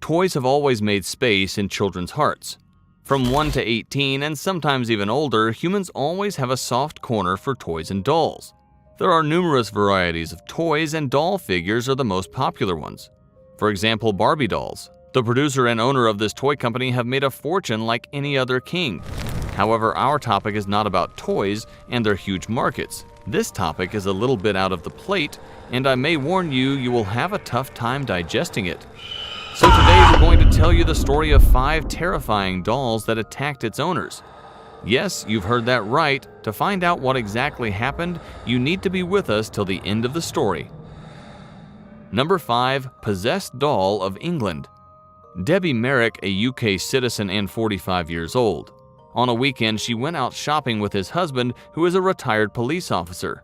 Toys have always made space in children's hearts. From 1 to 18 and sometimes even older, humans always have a soft corner for toys and dolls. There are numerous varieties of toys, and doll figures are the most popular ones. For example, Barbie dolls. The producer and owner of this toy company have made a fortune like any other king. However, our topic is not about toys and their huge markets. This topic is a little bit out of the plate, and I may warn you, you will have a tough time digesting it. So today we're going to tell you the story of 5 terrifying dolls that attacked its owners. Yes, you've heard that right. To find out what exactly happened, you need to be with us till the end of the story. Number 5. Possessed Doll of England. Debbie Merrick, a UK citizen and 45 years old. On a weekend, she went out shopping with his husband, who is a retired police officer.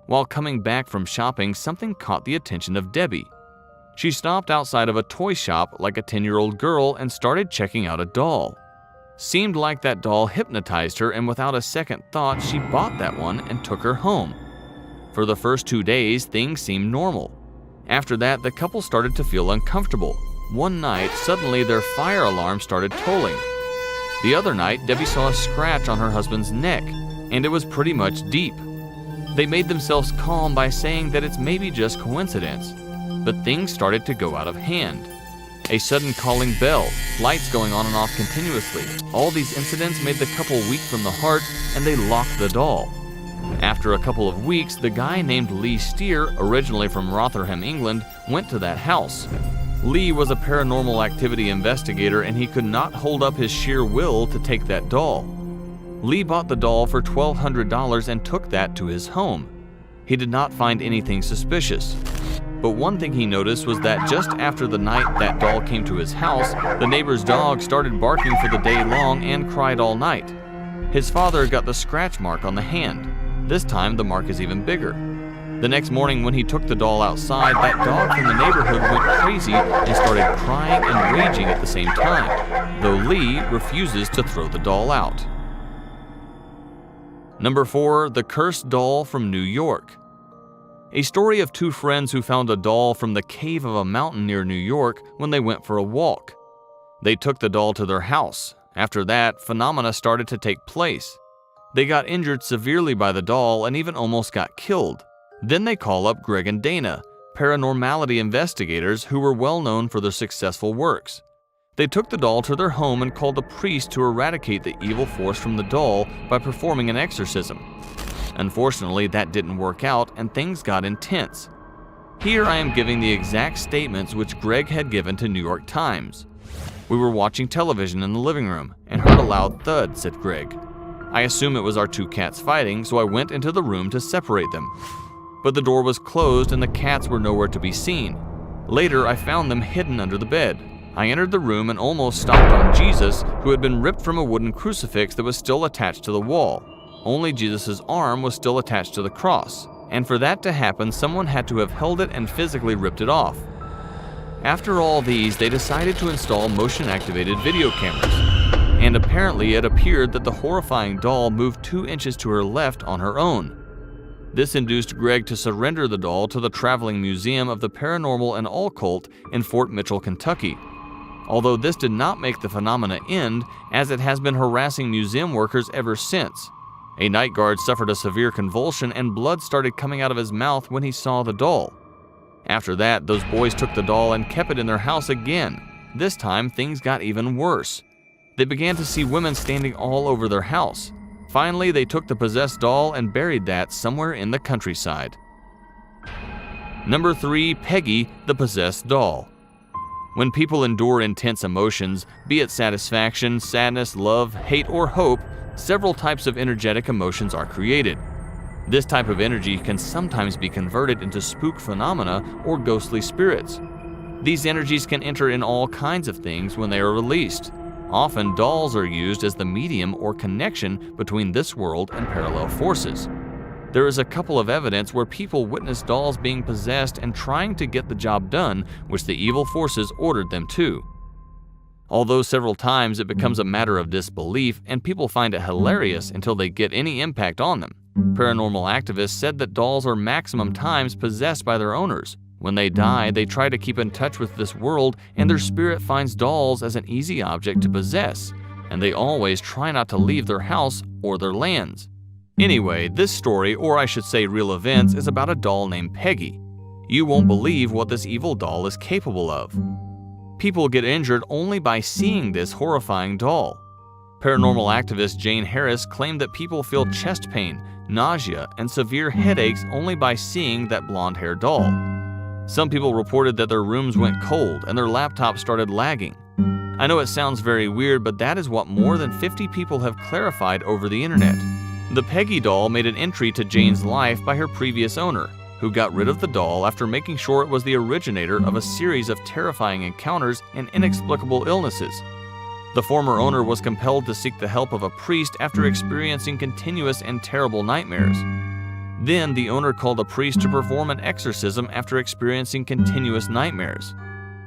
While coming back from shopping, something caught the attention of Debbie. She stopped outside of a toy shop like a 10-year-old girl and started checking out a doll. Seemed like that doll hypnotized her, and without a second thought, she bought that one and took her home. For the first 2 days, things seemed normal. After that, the couple started to feel uncomfortable. One night, suddenly their fire alarm started tolling. The other night, Debbie saw a scratch on her husband's neck, and it was pretty much deep. They made themselves calm by saying that it's maybe just coincidence. But things started to go out of hand. A sudden calling bell, lights going on and off continuously. All these incidents made the couple weak from the heart, and they locked the doll. After a couple of weeks, the guy named Lee Steer, originally from Rotherham, England, went to that house. Lee was a paranormal activity investigator, and he could not hold up his sheer will to take that doll. Lee bought the doll for $1,200 and took that to his home. He did not find anything suspicious. But one thing he noticed was that just after the night that doll came to his house, the neighbor's dog started barking for the day long and cried all night. His father got the scratch mark on the hand. This time the mark is even bigger. The next morning when he took the doll outside, that dog from the neighborhood went crazy and started crying and raging at the same time, though Lee refuses to throw the doll out. Number 4. The Cursed Doll from New York. A story of 2 friends who found a doll from the cave of a mountain near New York when they went for a walk. They took the doll to their house. After that, phenomena started to take place. They got injured severely by the doll and even almost got killed. Then they call up Greg and Dana, paranormality investigators who were well known for their successful works. They took the doll to their home and called a priest to eradicate the evil force from the doll by performing an exorcism. Unfortunately, that didn't work out and things got intense. Here I am giving the exact statements which Greg had given to New York Times. "We were watching television in the living room and heard a loud thud," said Greg. "I assume it was our 2 cats fighting, so I went into the room to separate them. But the door was closed and the cats were nowhere to be seen. Later, I found them hidden under the bed. I entered the room and almost stomped on Jesus, who had been ripped from a wooden crucifix that was still attached to the wall. Only Jesus' arm was still attached to the cross, and for that to happen, someone had to have held it and physically ripped it off. After all these, they decided to install motion-activated video cameras, and apparently it appeared that the horrifying doll moved 2 inches to her left on her own. This induced Greg to surrender the doll to the Traveling Museum of the Paranormal and Occult in Fort Mitchell, Kentucky. Although this did not make the phenomena end, as it has been harassing museum workers ever since. A night guard suffered a severe convulsion and blood started coming out of his mouth when he saw the doll. After that, those boys took the doll and kept it in their house again. This time, things got even worse. They began to see women standing all over their house. Finally, they took the possessed doll and buried that somewhere in the countryside. Number 3. Peggy, the Possessed Doll. When people endure intense emotions, be it satisfaction, sadness, love, hate, or hope, several types of energetic emotions are created. This type of energy can sometimes be converted into spook phenomena or ghostly spirits. These energies can enter in all kinds of things when they are released. Often, dolls are used as the medium or connection between this world and parallel forces. There is a couple of evidence where people witness dolls being possessed and trying to get the job done, which the evil forces ordered them to. Although several times it becomes a matter of disbelief and people find it hilarious until they get any impact on them. Paranormal activists said that dolls are maximum times possessed by their owners, When they die, they try to keep in touch with this world, and their spirit finds dolls as an easy object to possess, and they always try not to leave their house or their lands. Anyway, this story, or I should say real events, is about a doll named Peggy. You won't believe what this evil doll is capable of. People get injured only by seeing this horrifying doll. Paranormal activist Jane Harris claimed that people feel chest pain, nausea, and severe headaches only by seeing that blonde-haired doll. Some people reported that their rooms went cold and their laptops started lagging. I know it sounds very weird, but that is what more than 50 people have clarified over the internet. The Peggy doll made an entry to Jane's life by her previous owner, who got rid of the doll after making sure it was the originator of a series of terrifying encounters and inexplicable illnesses. The former owner was compelled to seek the help of a priest after experiencing continuous and terrible nightmares. Then the owner called a priest to perform an exorcism after experiencing continuous nightmares.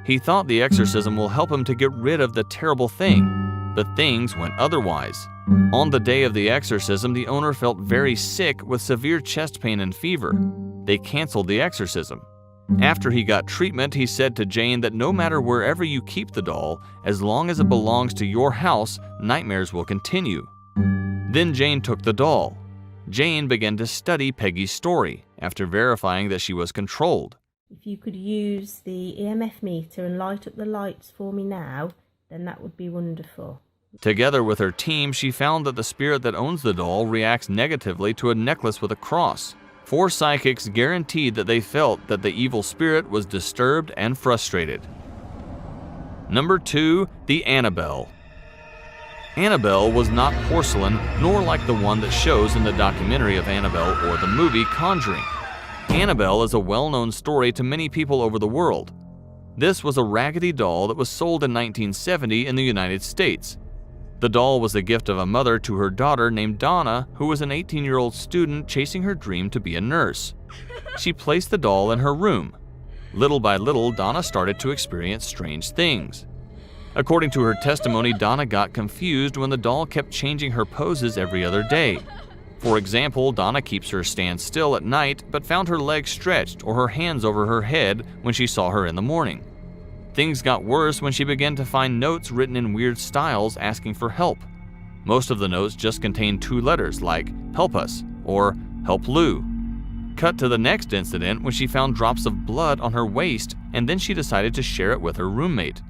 He thought the exorcism will help him to get rid of the terrible thing, but things went otherwise. On the day of the exorcism, the owner felt very sick with severe chest pain and fever. They canceled the exorcism. After he got treatment, he said to Jane that no matter wherever you keep the doll, as long as it belongs to your house, nightmares will continue. Then Jane took the doll. Jane began to study Peggy's story after verifying that she was controlled. If you could use the EMF meter and light up the lights for me now, then that would be wonderful. Together with her team, she found that the spirit that owns the doll reacts negatively to a necklace with a cross. 4 psychics guaranteed that they felt that the evil spirit was disturbed and frustrated. Number 2, the Annabelle. Annabelle was not porcelain, nor like the one that shows in the documentary of Annabelle or the movie Conjuring. Annabelle is a well-known story to many people over the world. This was a raggedy doll that was sold in 1970 in the United States. The doll was the gift of a mother to her daughter named Donna, who was an 18-year-old student chasing her dream to be a nurse. She placed the doll in her room. Little by little, Donna started to experience strange things. According to her testimony, Donna got confused when the doll kept changing her poses every other day. For example, Donna keeps her stand still at night, but found her legs stretched or her hands over her head when she saw her in the morning. Things got worse when she began to find notes written in weird styles asking for help. Most of the notes just contained 2 letters like "help us" or "help Lou." Cut to the next incident when she found drops of blood on her waist, and then she decided to share it with her roommate.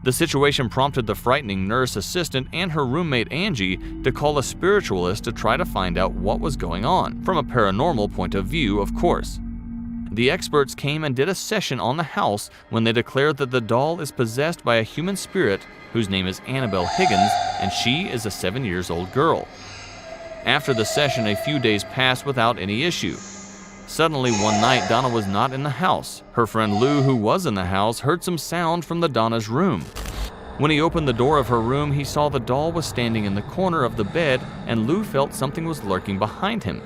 The situation prompted the frightening nurse assistant and her roommate Angie to call a spiritualist to try to find out what was going on, from a paranormal point of view, of course. The experts came and did a session on the house when they declared that the doll is possessed by a human spirit whose name is Annabelle Higgins, and she is a 7-year-old girl. After the session, a few days passed without any issue. Suddenly, one night, Donna was not in the house. Her friend Lou, who was in the house, heard some sound from Donna's room. When he opened the door of her room, he saw the doll was standing in the corner of the bed, and Lou felt something was lurking behind him.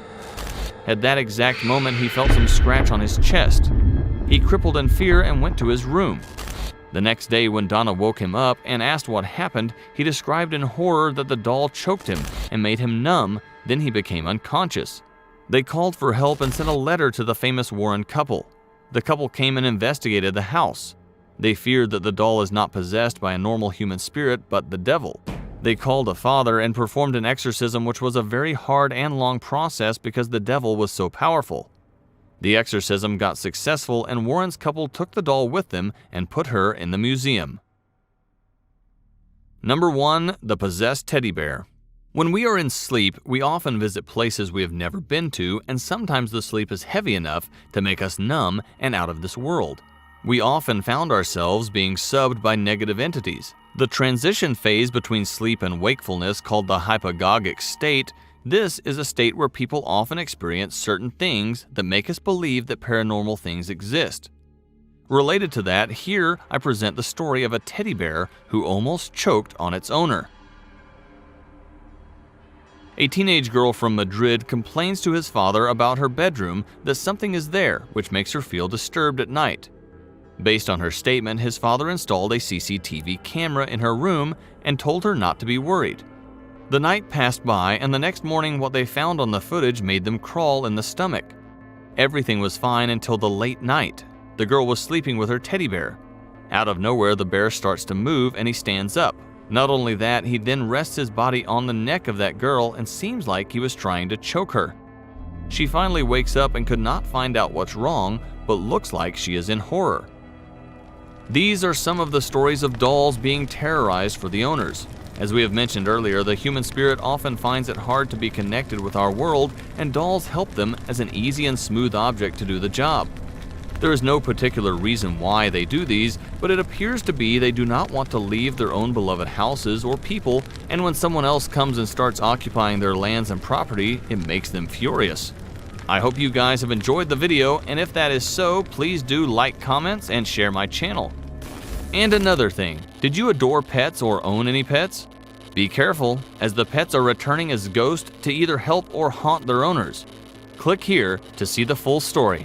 At that exact moment, he felt some scratch on his chest. He crippled in fear and went to his room. The next day, when Donna woke him up and asked what happened, he described in horror that the doll choked him and made him numb, then he became unconscious. They called for help and sent a letter to the famous Warren couple. The couple came and investigated the house. They feared that the doll is not possessed by a normal human spirit, but the devil. They called a father and performed an exorcism, which was a very hard and long process because the devil was so powerful. The exorcism got successful, and Warren's couple took the doll with them and put her in the museum. Number 1, the possessed teddy bear. When we are in sleep, we often visit places we have never been to, and sometimes the sleep is heavy enough to make us numb and out of this world. We often found ourselves being subbed by negative entities. The transition phase between sleep and wakefulness, called the hypnagogic state, this is a state where people often experience certain things that make us believe that paranormal things exist. Related to that, here I present the story of a teddy bear who almost choked on its owner. A teenage girl from Madrid complains to his father about her bedroom that something is there which makes her feel disturbed at night. Based on her statement, his father installed a CCTV camera in her room and told her not to be worried. The night passed by, and the next morning what they found on the footage made them crawl in the stomach. Everything was fine until the late night. The girl was sleeping with her teddy bear. Out of nowhere, the bear starts to move and he stands up. Not only that, he then rests his body on the neck of that girl and seems like he was trying to choke her. She finally wakes up and could not find out what's wrong, but looks like she is in horror. These are some of the stories of dolls being terrorized for the owners. As we have mentioned earlier, the human spirit often finds it hard to be connected with our world, and dolls help them as an easy and smooth object to do the job. There is no particular reason why they do these, but it appears to be they do not want to leave their own beloved houses or people, and when someone else comes and starts occupying their lands and property, it makes them furious. I hope you guys have enjoyed the video, and if that is so, please do like, comments, and share my channel. And another thing, did you adore pets or own any pets? Be careful, as the pets are returning as ghosts to either help or haunt their owners. Click here to see the full story.